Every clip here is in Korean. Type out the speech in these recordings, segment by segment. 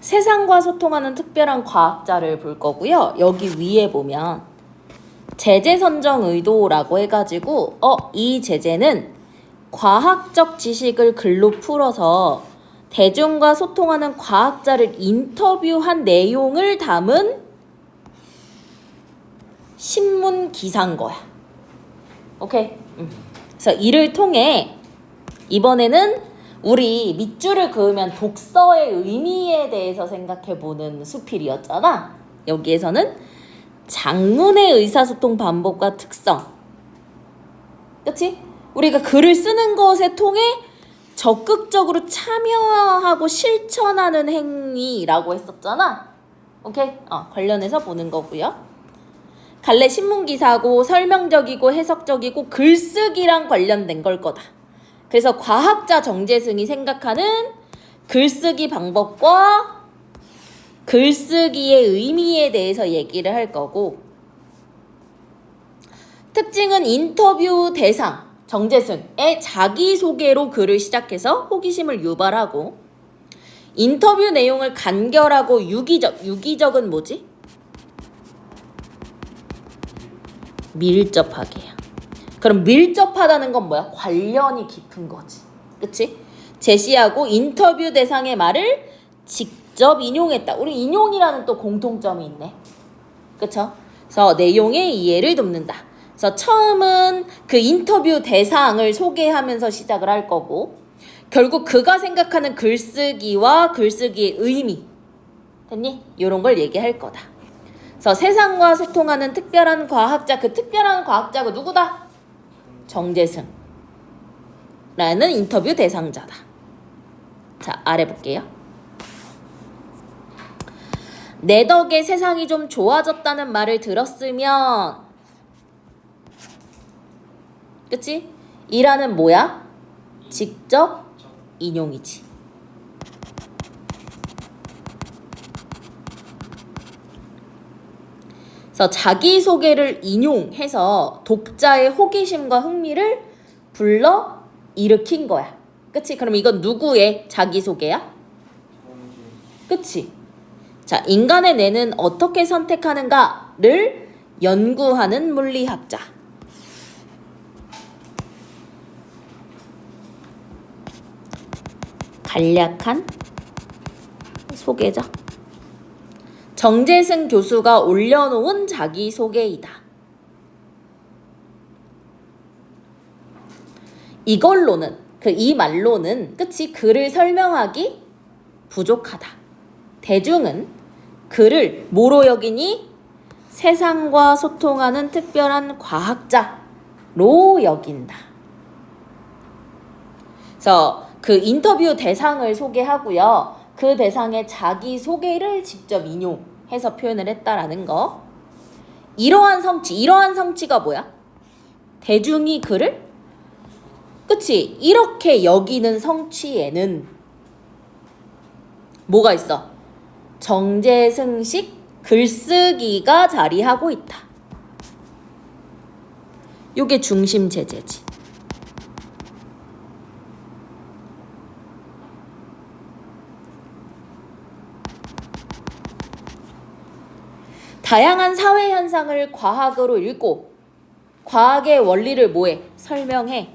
세상과 소통하는 특별한 과학자를 볼 거고요. 여기 위에 보면 제재 선정 의도라고 해가지고 이 제재는 과학적 지식을 글로 풀어서 대중과 소통하는 과학자를 인터뷰한 내용을 담은 신문 기사인 거야. 오케이? 그래서 이를 통해 이번에는 우리 밑줄을 그으면 독서의 의미에 대해서 생각해보는 수필이었잖아. 여기에서는 장문의 의사소통 방법과 특성. 그치? 우리가 글을 쓰는 것에 통해 적극적으로 참여하고 실천하는 행위라고 했었잖아. 오케이? 관련해서 보는 거고요. 갈래 신문기사고 설명적이고 해석적이고 글쓰기랑 관련된 걸 거다. 그래서 과학자 정재승이 생각하는 글쓰기 방법과 글쓰기의 의미에 대해서 얘기를 할 거고, 특징은 인터뷰 대상 정재승의 자기소개로 글을 시작해서 호기심을 유발하고, 인터뷰 내용을 간결하고 유기적은 뭐지? 밀접하게야. 그럼 밀접하다는 건 뭐야? 관련이 깊은 거지. 그치? 제시하고 인터뷰 대상의 말을 직접 인용했다. 우리 인용이라는 또 공통점이 있네. 그쵸? 그래서 내용의 이해를 돕는다. 그래서 처음은 그 인터뷰 대상을 소개하면서 시작을 할 거고, 결국 그가 생각하는 글쓰기와 글쓰기의 의미, 됐니? 이런 걸 얘기할 거다. 그래서 세상과 소통하는 특별한 과학자, 그 특별한 과학자가 누구다? 정재승 라는 인터뷰 대상자다. 자, 아래 볼게요. 내 덕에 세상이 좀 좋아졌다는 말을 들었으면, 그치? 이라는 뭐야? 직접 인용이지. 그래서 자기소개를 인용해서 독자의 호기심과 흥미를 불러 일으킨 거야. 그치? 그럼 이건 누구의 자기소개야? 그치? 자, 인간의 뇌는 어떻게 선택하는가를 연구하는 물리학자. 간략한 소개죠. 정재승 교수가 올려놓은 자기소개이다. 이걸로는, 이 말로는, 그치? 글을 설명하기 부족하다. 대중은 글을 뭐로 여기니? 세상과 소통하는 특별한 과학자로 여긴다. 그래서 그 인터뷰 대상을 소개하고요. 그 대상의 자기소개를 직접 인용해서 표현을 했다라는 거. 이러한 성취가 뭐야? 대중이 그를, 그치? 이렇게 여기는 성취에는 뭐가 있어? 정재승식 글쓰기가 자리하고 있다. 요게 중심 제재지. 다양한 사회 현상을 과학으로 읽고 과학의 원리를 뭐해? 설명해.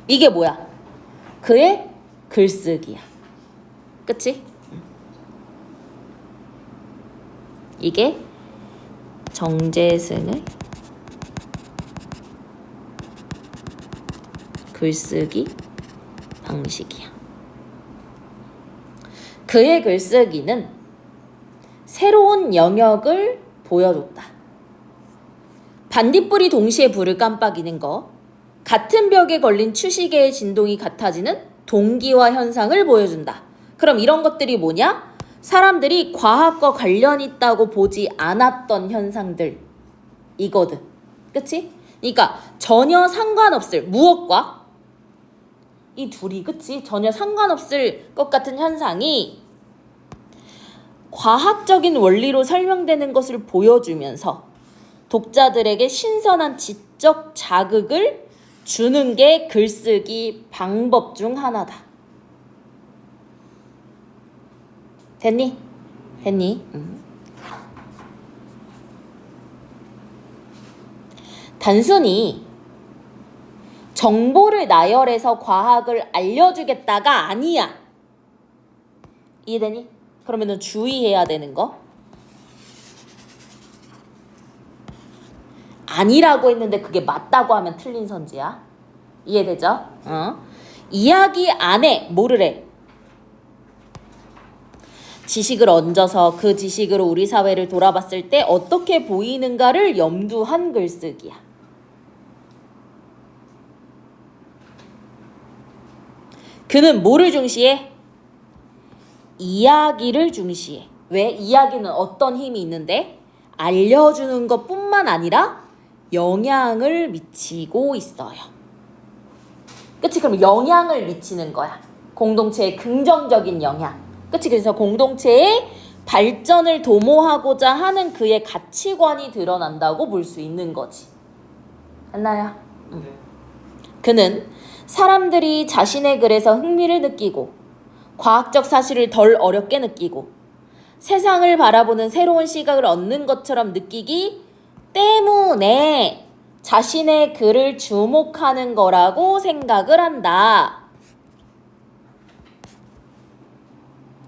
이게 뭐야? 그의 글쓰기야. 그치? 이게 정재승의 글쓰기 방식이야. 그의 글쓰기는 새로운 영역을 보여줬다. 반딧불이 동시에 불을 깜빡이는 거, 같은 벽에 걸린 추시개의 진동이 같아지는 동기화 현상을 보여준다. 그럼 이런 것들이 뭐냐? 사람들이 과학과 관련 있다고 보지 않았던 현상들 이거든. 그치? 그러니까 전혀 상관없을, 무엇과? 이 둘이, 그치? 전혀 상관없을 것 같은 현상이 과학적인 원리로 설명되는 것을 보여주면서 독자들에게 신선한 지적 자극을 주는 게 글쓰기 방법 중 하나다. 됐니? 됐니? 단순히 정보를 나열해서 과학을 알려주겠다가 아니야. 이해되니? 그러면은 주의해야 되는 거. 아니라고 했는데 그게 맞다고 하면 틀린 선지야. 이해되죠? 이야기 안에 뭐를 해? 지식을 얹어서 그 지식으로 우리 사회를 돌아봤을 때 어떻게 보이는가를 염두한 글쓰기야. 그는 뭐를 중시해? 이야기를 중시해. 왜? 이야기는 어떤 힘이 있는데? 알려주는 것뿐만 아니라 영향을 미치고 있어요. 그치? 그럼 영향을 미치는 거야. 공동체에 긍정적인 영향. 그치? 그래서 공동체의 발전을 도모하고자 하는 그의 가치관이 드러난다고 볼 수 있는 거지. 맞나요? 그는 사람들이 자신의 글에서 흥미를 느끼고 과학적 사실을 덜 어렵게 느끼고 세상을 바라보는 새로운 시각을 얻는 것처럼 느끼기 때문에 자신의 글을 주목하는 거라고 생각을 한다.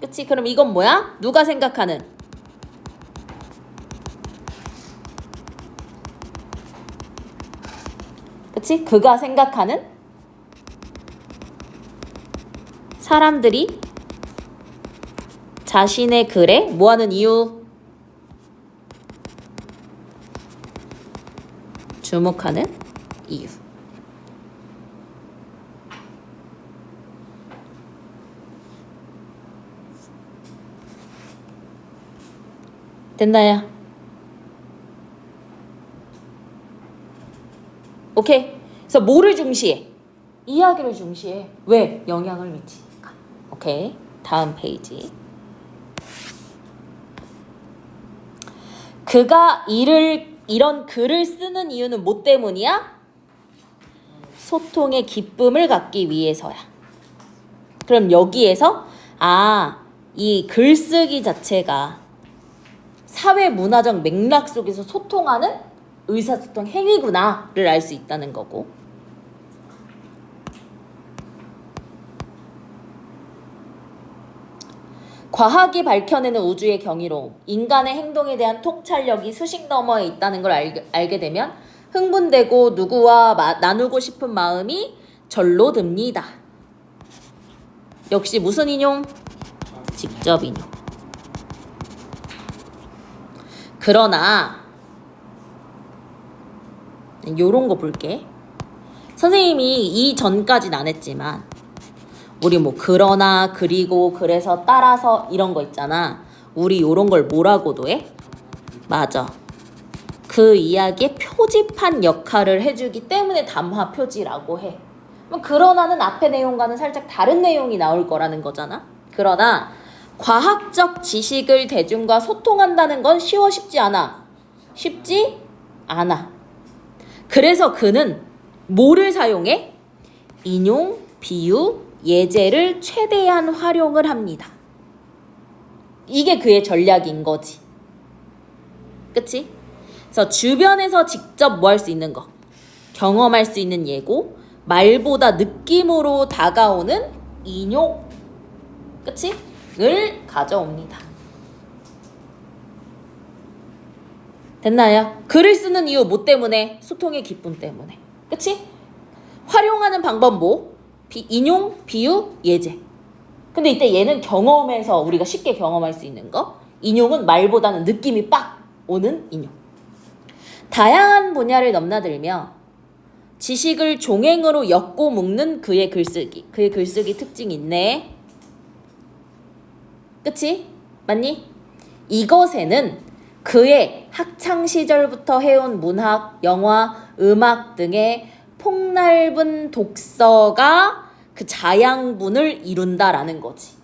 그치? 그럼 이건 뭐야? 누가 생각하는? 그치? 그가 생각하는? 사람들이 자신의 글에 뭐하는 이유? 주목하는 이유. 됐나요? 오케이. 그래서 뭐를 중시해? 이야기를 중시해. 왜? 영향을 미치니까. 오케이. 다음 페이지. 그가 이런 글을 쓰는 이유는 뭐 때문이야? 소통의 기쁨을 갖기 위해서야. 그럼 여기에서 이 글쓰기 자체가 사회 문화적 맥락 속에서 소통하는 의사소통 행위구나를 알 수 있다는 거고. 과학이 밝혀내는 우주의 경이로움, 인간의 행동에 대한 통찰력이 수식 너머에 있다는 걸 알게 되면 흥분되고 누구와 나누고 싶은 마음이 절로 듭니다. 역시 무슨 인용? 직접 인용. 그러나 요런 거 볼게. 선생님이 이 전까지는 안 했지만 우리 뭐 그러나 그리고 그래서 따라서 이런 거 있잖아. 우리 요런 걸 뭐라고도 해? 맞아. 그 이야기의 표지판 역할을 해주기 때문에 담화 표지라고 해. 그럼 그러나는 앞의 내용과는 살짝 다른 내용이 나올 거라는 거잖아. 그러나 과학적 지식을 대중과 소통한다는 건 쉽지 않아. 쉽지 않아. 그래서 그는 뭐를 사용해? 인용, 비유, 예제를 최대한 활용을 합니다. 이게 그의 전략인 거지. 그치? 그래서 주변에서 직접 뭐 할 수 있는 거, 경험할 수 있는 예고, 말보다 느낌으로 다가오는 인용, 그치? 을 가져옵니다. 됐나요? 글을 쓰는 이유 뭐 때문에? 소통의 기쁨 때문에. 그치? 활용하는 방법 뭐? 인용, 비유, 예제. 근데 이때 얘는 경험에서 우리가 쉽게 경험할 수 있는 거. 인용은 말보다는 느낌이 빡 오는 인용. 다양한 분야를 넘나들며 지식을 종횡으로 엮고 묶는 그의 글쓰기. 그의 글쓰기 특징이 있네. 그치? 맞니? 이것에는 그의 학창시절부터 해온 문학, 영화, 음악 등의 폭넓은 독서가 그 자양분을 이룬다라는 거지.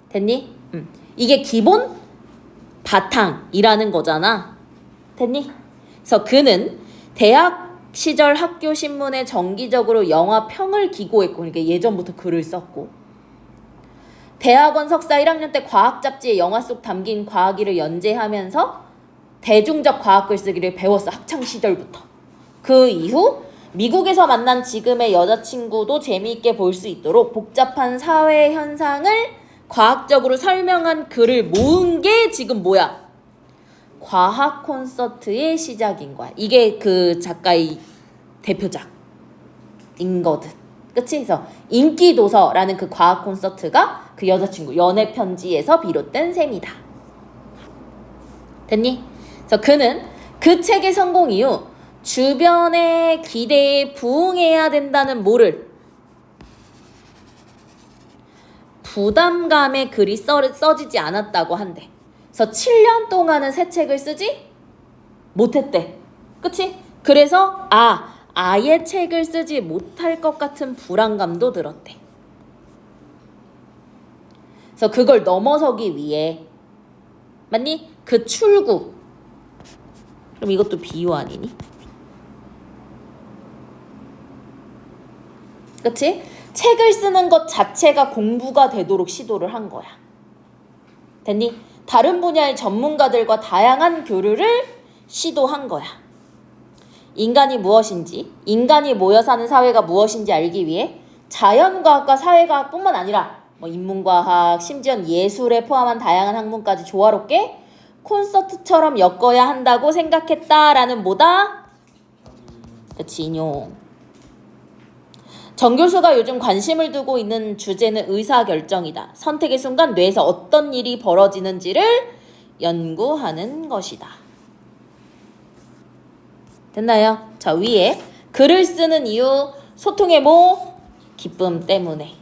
됐니? 이게 기본 바탕이라는 거잖아. 됐니? 그래서 그는 대학 시절 학교 신문에 정기적으로 영화 평을 기고했고, 그러니까 예전부터 글을 썼고, 대학원 석사 1학년 때 과학 잡지에 영화 속 담긴 과학의를 연재하면서 대중적 과학 글쓰기를 배웠어. 학창 시절부터. 그 이후 미국에서 만난 지금의 여자친구도 재미있게 볼 수 있도록 복잡한 사회 현상을 과학적으로 설명한 글을 모은 게 지금 뭐야? 과학 콘서트의 시작인 거야. 이게 그 작가의 대표작인 거든. 그치? 그래서 인기도서라는 그 과학 콘서트가 그 여자친구 연애 편지에서 비롯된 셈이다. 됐니? 그래서 그는 그 책의 성공 이후 주변의 기대에 부응해야 된다는 뭐를? 부담감에 글이 써지지 않았다고 한대. 그래서 7년 동안은 새 책을 쓰지 못했대. 그치? 그래서 아예 책을 쓰지 못할 것 같은 불안감도 들었대. 그래서 그걸 넘어서기 위해 맞니? 그 출구. 그럼 이것도 비유 아니니? 그치? 책을 쓰는 것 자체가 공부가 되도록 시도를 한 거야. 됐니? 다른 분야의 전문가들과 다양한 교류를 시도한 거야. 인간이 무엇인지, 인간이 모여 사는 사회가 무엇인지 알기 위해 자연과학과 사회과학뿐만 아니라 인문과학, 심지어는 예술에 포함한 다양한 학문까지 조화롭게 콘서트처럼 엮어야 한다고 생각했다라는 뭐다? 그치, 인용. 정 교수가 요즘 관심을 두고 있는 주제는 의사결정이다. 선택의 순간 뇌에서 어떤 일이 벌어지는지를 연구하는 것이다. 됐나요? 자, 위에 글을 쓰는 이유, 소통의 기쁨 때문에.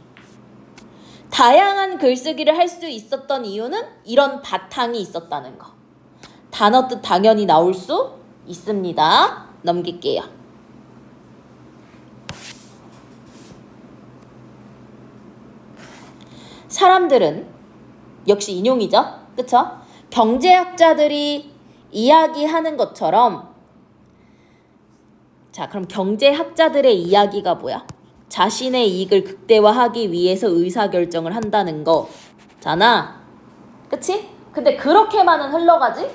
다양한 글쓰기를 할 수 있었던 이유는 이런 바탕이 있었다는 거. 단어 뜻 당연히 나올 수 있습니다. 넘길게요. 사람들은 역시 인용이죠. 그쵸? 경제학자들이 이야기하는 것처럼 자, 그럼 경제학자들의 이야기가 뭐야? 자신의 이익을 극대화하기 위해서 의사결정을 한다는 거잖아. 그치? 근데 그렇게만은 흘러가지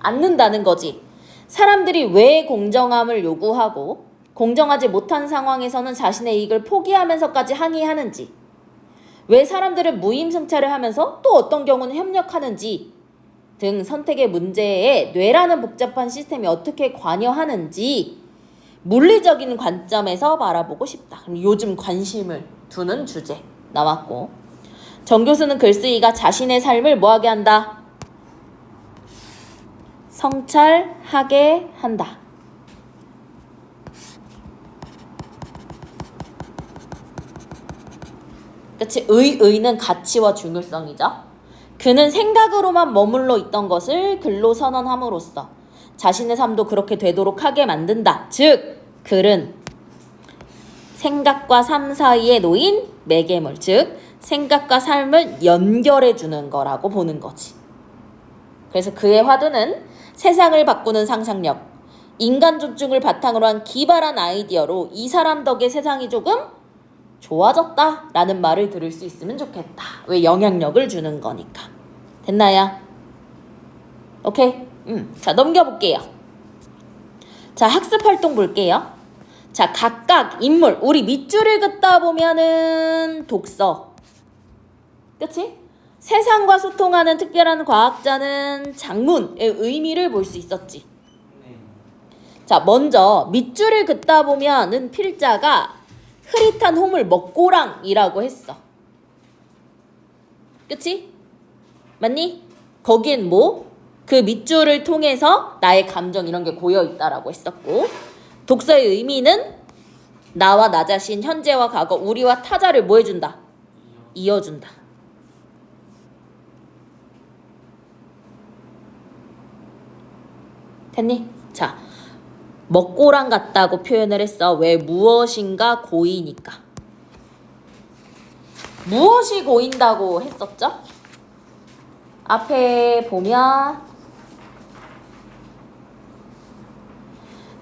않는다는 거지. 사람들이 왜 공정함을 요구하고 공정하지 못한 상황에서는 자신의 이익을 포기하면서까지 항의하는지, 왜 사람들은 무임승차를 하면서 또 어떤 경우는 협력하는지 등 선택의 문제에 뇌라는 복잡한 시스템이 어떻게 관여하는지 물리적인 관점에서 바라보고 싶다. 그럼 요즘 관심을 두는 주제 나왔고, 정 교수는 글쓰기가 자신의 삶을 뭐하게 한다? 성찰하게 한다. 그치? 의는 가치와 중요성이죠. 그는 생각으로만 머물러 있던 것을 글로 선언함으로써 자신의 삶도 그렇게 되도록 하게 만든다. 즉, 글은 생각과 삶 사이에 놓인 매개물, 즉 생각과 삶을 연결해 주는 거라고 보는 거지. 그래서 그의 화두는 세상을 바꾸는 상상력, 인간 존중을 바탕으로 한 기발한 아이디어로 이 사람 덕에 세상이 조금 좋아졌다 라는 말을 들을 수 있으면 좋겠다. 왜? 영향력을 주는 거니까. 됐나요? 오케이? 자, 넘겨볼게요. 자, 학습활동 볼게요. 자, 각각 인물, 우리 밑줄을 긋다 보면은 독서. 그치? 세상과 소통하는 특별한 과학자는 장문의 의미를 볼 수 있었지. 자, 먼저 밑줄을 긋다 보면은 필자가 흐릿한 호물 먹고랑이라고 했어. 그치? 맞니? 거긴 그 밑줄을 통해서 나의 감정 이런 게 고여있다라고 했었고, 독서의 의미는 나와 나 자신, 현재와 과거, 우리와 타자를 뭐 해준다? 이어준다. 됐니? 자, 먹고랑 같다고 표현을 했어. 왜? 무엇인가 고이니까. 무엇이 고인다고 했었죠? 앞에 보면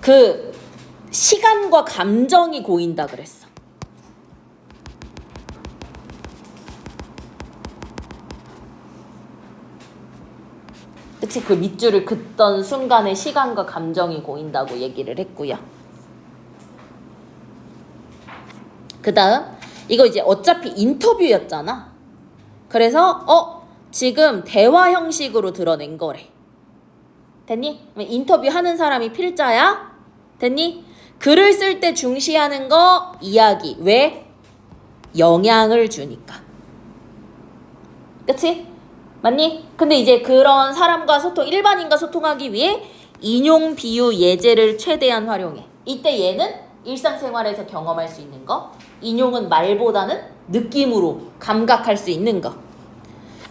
그 시간과 감정이 고인다 그랬어. 그치? 그 밑줄을 긋던 순간에 시간과 감정이 고인다고 얘기를 했고요. 그 다음 이거 이제 어차피 인터뷰였잖아. 그래서 지금 대화 형식으로 드러낸 거래. 됐니? 인터뷰하는 사람이 필자야? 됐니? 글을 쓸 때 중시하는 거 이야기. 왜? 영향을 주니까. 그치? 맞니? 근데 이제 그런 사람과 일반인과 소통하기 위해 인용, 비유, 예제를 최대한 활용해. 이때 얘는 일상생활에서 경험할 수 있는 거. 인용은 말보다는 느낌으로 감각할 수 있는 거.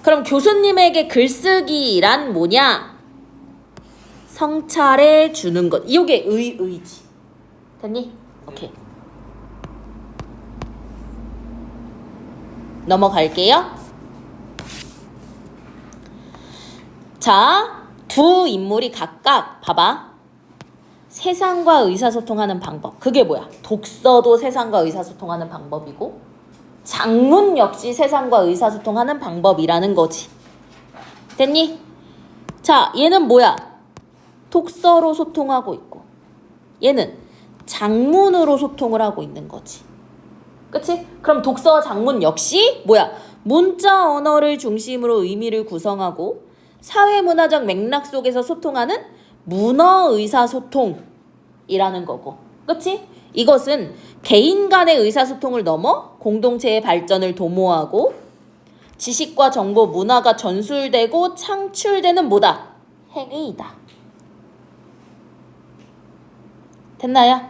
그럼 교수님에게 글쓰기란 뭐냐? 성찰해 주는 것. 이게 의지. 됐니? 오케이. 넘어갈게요. 자, 두 인물이 각각 봐봐. 세상과 의사소통하는 방법. 그게 뭐야? 독서도 세상과 의사소통하는 방법이고 장문 역시 세상과 의사소통하는 방법이라는 거지. 됐니? 자, 얘는 뭐야? 독서로 소통하고 있고 얘는 장문으로 소통을 하고 있는 거지. 그치? 그럼 독서와 장문 역시 뭐야? 문자 언어를 중심으로 의미를 구성하고 사회문화적 맥락 속에서 소통하는 문어 의사소통이라는 거고. 그치? 이것은 개인 간의 의사소통을 넘어 공동체의 발전을 도모하고 지식과 정보, 문화가 전술되고 창출되는 뭐다? 행위이다. 됐나요?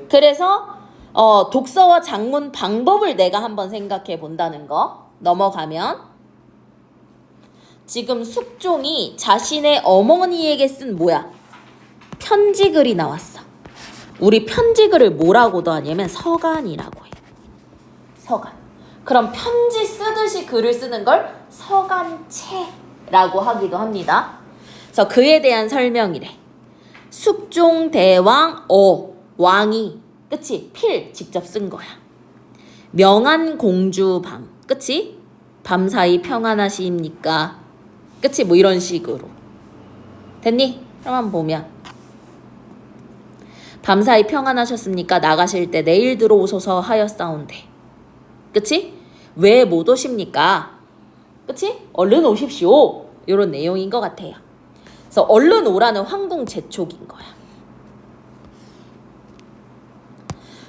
그래서 독서와 장문 방법을 내가 한번 생각해 본다는 거. 넘어가면 지금 숙종이 자신의 어머니에게 쓴 뭐야? 편지글이 나왔어. 우리 편지글을 뭐라고도 하냐면 서간이라고 해. 서간. 그럼 편지 쓰듯이 글을 쓰는 걸 서간체라고 하기도 합니다. 그래서 그에 대한 설명이래. 숙종대왕 왕이 그치? 필 직접 쓴 거야. 명안공주방 그치? 밤사이 평안하시입니까? 그치? 뭐 이런 식으로. 됐니? 그럼 보면 밤사이 평안하셨습니까? 나가실 때 내일 들어오소서 하였사온데. 그치? 왜 못 오십니까? 그치? 얼른 오십시오. 이런 내용인 것 같아요. 그래서 얼른 오라는 황궁 재촉인 거야.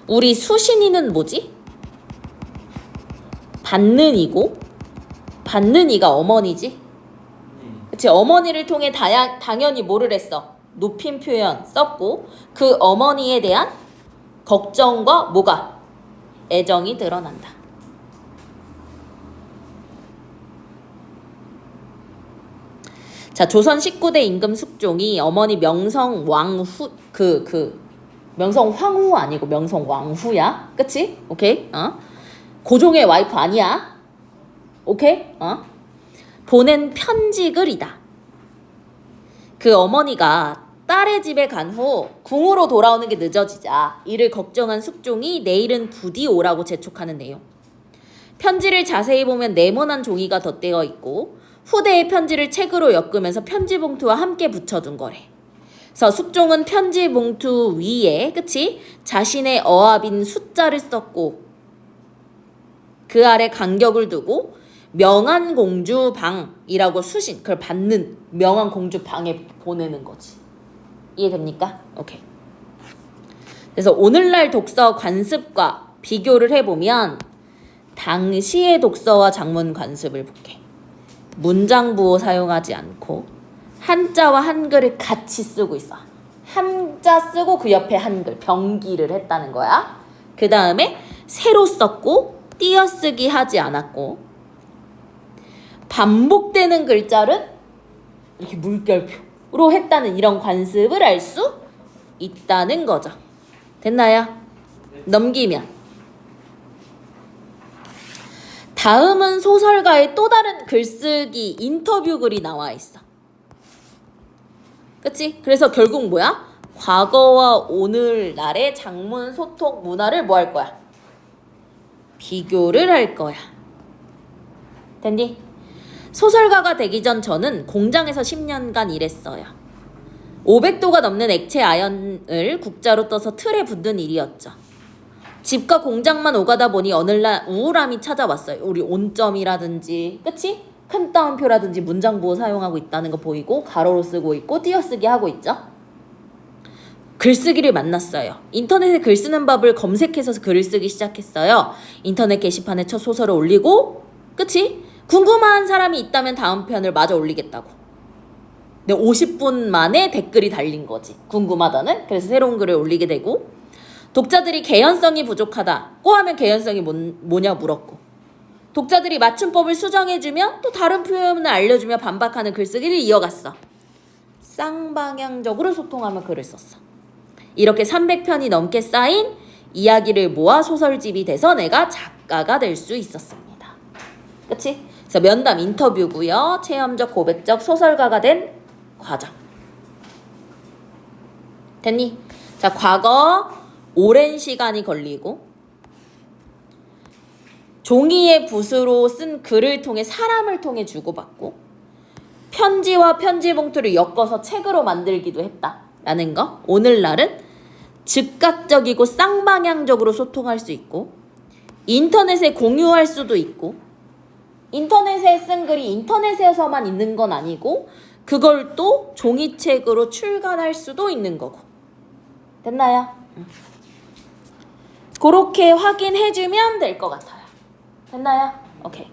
우리 수신이는 뭐지? 받는 이고 받는 이가 어머니지. 그치? 어머니를 통해 당연히 뭐를 했어? 높임 표현 썼고 그 어머니에 대한 걱정과 뭐가? 애정이 드러난다. 자, 조선 19대 임금 숙종이 어머니 명성왕후 명성황후 아니고 명성왕후야. 그치? 오케이? 고종의 와이프 아니야. 오케이? 보낸 편지글이다. 그 어머니가 딸의 집에 간 후 궁으로 돌아오는 게 늦어지자 이를 걱정한 숙종이 내일은 부디 오라고 재촉하는 내용. 편지를 자세히 보면 네모난 종이가 덧대어 있고 후대의 편지를 책으로 엮으면서 편지 봉투와 함께 붙여둔 거래. 그래서 숙종은 편지 봉투 위에 그치? 자신의 어합인 숫자를 썼고 그 아래 간격을 두고 명안공주 방이라고 수신 그걸 받는 명안공주 방에 보내는 거지. 이해됩니까? 오케이. 그래서 오늘날 독서 관습과 비교를 해보면 당시의 독서와 장문 관습을 볼게. 문장 부호 사용하지 않고 한자와 한글을 같이 쓰고 있어. 한자 쓰고 그 옆에 한글 병기를 했다는 거야. 그 다음에 새로 썼고 띄어쓰기 하지 않았고 반복되는 글자를 이렇게 물결표로 했다는 이런 관습을 알 수 있다는 거죠. 됐나요? 넘기면 다음은 소설가의 또 다른 글쓰기 인터뷰 글이 나와 있어. 그치? 그래서 결국 뭐야? 과거와 오늘날의 장문 소통 문화를 뭐 할 거야? 비교를 할 거야. 됐니? 소설가가 되기 전 저는 공장에서 10년간 일했어요. 500도가 넘는 액체 아연을 국자로 떠서 틀에 붓는 일이었죠. 집과 공장만 오가다 보니 어느 날 우울함이 찾아왔어요. 우리 온점이라든지, 그치? 큰 따옴표라든지 문장부호 사용하고 있다는 거 보이고, 가로로 쓰고 있고, 띄어쓰기 하고 있죠. 글쓰기를 만났어요. 인터넷에 글 쓰는 법을 검색해서 글을 쓰기 시작했어요. 인터넷 게시판에 첫 소설을 올리고, 그치? 궁금한 사람이 있다면 다음 편을 마저 올리겠다고. 근데 50분 만에 댓글이 달린 거지. 궁금하다는. 그래서 새로운 글을 올리게 되고, 독자들이 개연성이 부족하다고 하면 개연성이 뭐냐 물었고, 독자들이 맞춤법을 수정해주면 또 다른 표현을 알려주며 반박하는 글쓰기를 이어갔어. 쌍방향적으로 소통하며 글을 썼어. 이렇게 300편이 넘게 쌓인 이야기를 모아 소설집이 돼서 내가 작가가 될 수 있었습니다. 그치? 그래서 면담 인터뷰고요. 체험적 고백적 소설가가 된 과정. 됐니? 자, 과거 오랜 시간이 걸리고 종이에 붓으로 쓴 글을 통해 사람을 통해 주고받고 편지와 편지 봉투를 엮어서 책으로 만들기도 했다라는 거. 오늘날은 즉각적이고 쌍방향적으로 소통할 수 있고 인터넷에 공유할 수도 있고 인터넷에 쓴 글이 인터넷에서만 있는 건 아니고 그걸 또 종이책으로 출간할 수도 있는 거고. 됐나요? 그렇게 확인해주면 될 것 같아요. 됐나요? 오케이.